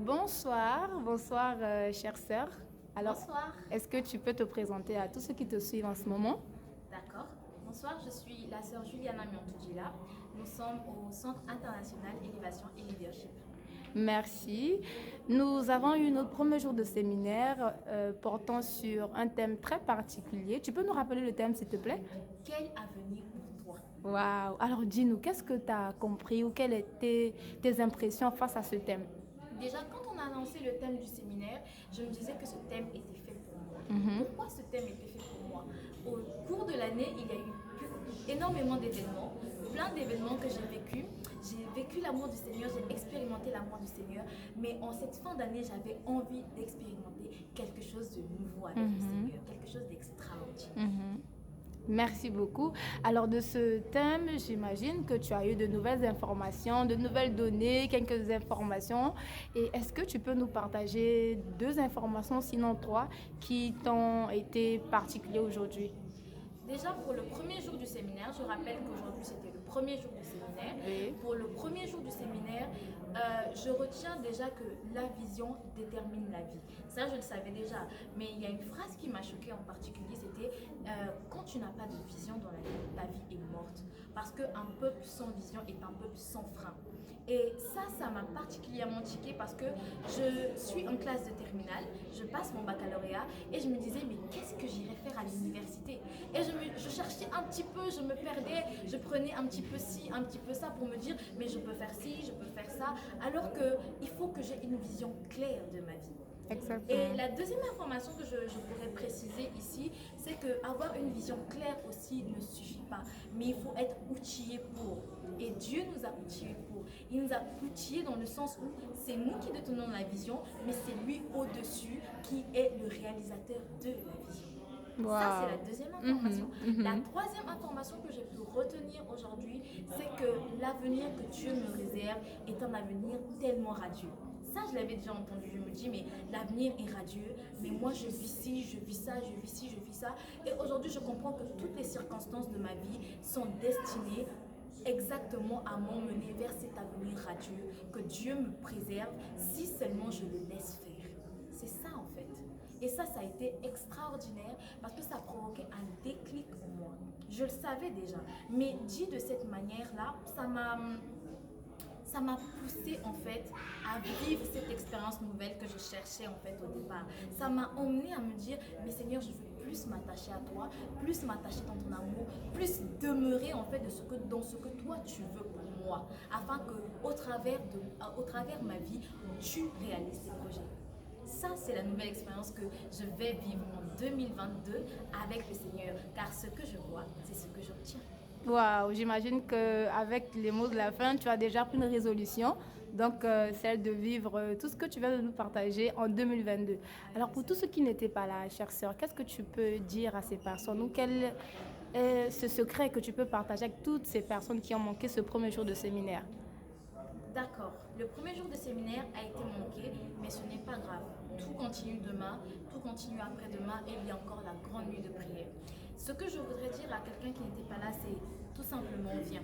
Bonsoir, chère sœur. Alors, Bonsoir. est-ce que tu peux te présenter à tous ceux qui te suivent en ce moment? D'accord. Bonsoir, je suis la sœur Juliana Miantudjila. Nous sommes au Centre international Élévation et Leadership. Merci. Nous avons eu notre premier jour de séminaire portant sur un thème très particulier. Tu peux nous rappeler le thème, s'il te plaît? Quel avenir pour toi? Waouh! Alors, dis-nous, qu'est-ce que tu as compris ou quelles étaient tes impressions face à ce thème? Déjà, quand on a annoncé le thème du séminaire, je me disais que ce thème était fait pour moi. Pourquoi ce thème était fait pour moi? Au cours de l'année, il y a eu énormément d'événements, plein d'événements que j'ai vécus. J'ai vécu l'amour du Seigneur, j'ai expérimenté l'amour du Seigneur, mais en cette fin d'année, j'avais envie d'expérimenter quelque chose de nouveau avec le Seigneur, quelque chose d'extraordinaire. Merci beaucoup. Alors, de ce thème, j'imagine que tu as eu de nouvelles informations, de nouvelles données, quelques informations. Et est-ce que tu peux nous partager deux informations, sinon trois, qui t'ont été particulières aujourd'hui? Déjà, pour le premier jour du séminaire, je rappelle qu'aujourd'hui c'était le premier jour du séminaire. Oui. Pour le premier jour du séminaire, je retiens déjà que la vision détermine la vie. Ça, je le savais déjà. Mais il y a une phrase qui m'a choquée en particulier, c'était quand tu n'as pas de vision dans la vie, ta vie est morte. Parce qu'un peuple sans vision est un peuple sans frein. Et ça m'a particulièrement tiqué parce que je suis en classe de terminale, je passe mon baccalauréat et je me disais mais qu'est-ce que j'irais faire à l'université? Et je cherchais un petit peu, je me perdais, je prenais un petit peu ci, un petit peu ça pour me dire mais je peux faire ci, je peux faire ça, alors qu'il faut que j'ai une vision claire de ma vie. Exactement. Et la deuxième information que je pourrais préciser ici, c'est qu'avoir une vision claire aussi ne suffit pas, mais il faut être outillé pour. Et Dieu nous a outillés pour. Il nous a outillés dans le sens où c'est nous qui détenons la vision, mais c'est lui au-dessus qui est le réalisateur de la vision. Wow. Ça, c'est la deuxième information. La troisième information que j'ai pu retenir aujourd'hui, c'est que l'avenir que Dieu me réserve est un avenir tellement radieux. Ça, je l'avais déjà entendu. Je me dis, mais l'avenir est radieux. Mais moi, je vis ci, je vis ça, je vis ci, je vis ça. Et aujourd'hui, je comprends que toutes les circonstances de ma vie sont destinées exactement à m'emmener vers cet avenir radieux que Dieu me préserve si seulement je le laisse faire. C'est ça en fait. Et ça a été extraordinaire parce que ça a provoqué un déclic en moi. Je le savais déjà, mais dit de cette manière-là, ça m'a poussé en fait à vivre cette expérience nouvelle que je cherchais en fait au départ. Ça m'a emmené à me dire, mais Seigneur, je veux plus m'attacher à toi, plus m'attacher dans ton amour, plus demeurer en fait dans ce que toi tu veux pour moi, afin que au travers ma vie, tu réalises tes projets. Ça, c'est la nouvelle expérience que je vais vivre en 2022 avec le Seigneur, car ce que je vois, c'est ce que j'obtiens. Waouh, j'imagine qu'avec les mots de la fin, tu as déjà pris une résolution, donc celle de vivre tout ce que tu viens de nous partager en 2022. Alors pour tous ceux qui n'étaient pas là, chère sœur, qu'est-ce que tu peux dire à ces personnes ou quel est ce secret que tu peux partager avec toutes ces personnes qui ont manqué ce premier jour de séminaire? D'accord, le premier jour de séminaire a été manqué, mais ce n'est pas grave. Tout continue demain, tout continue après-demain et il y a encore la grande nuit de prière. Ce que je voudrais dire à quelqu'un qui n'était pas là, c'est tout simplement viens.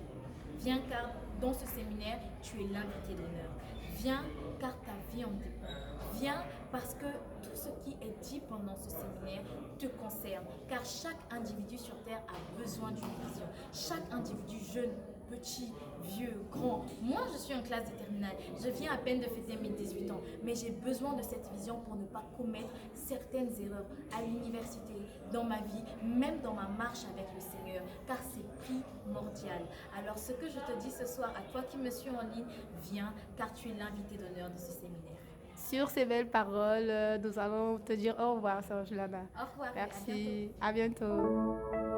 Viens car dans ce séminaire, tu es l'invité d'honneur. Viens car ta vie en dépend. Viens parce que tout ce qui est dit pendant ce séminaire te concerne. Car chaque individu sur Terre a besoin d'une vision. Chaque individu jeune, petit, vieux, grand. Moi, je suis en classe de terminale. Je viens à peine de fêter mes 18 ans. Mais j'ai besoin de cette vision pour ne pas commettre certaines erreurs à l'université, dans ma vie, même dans ma marche avec le Seigneur. Car c'est primordial. Alors, ce que je te dis ce soir, à toi qui me suis en ligne, viens, car tu es l'invité d'honneur de ce séminaire. Sur ces belles paroles, nous allons te dire au revoir, sœur Juliana. Au revoir et à bientôt. Merci, à bientôt.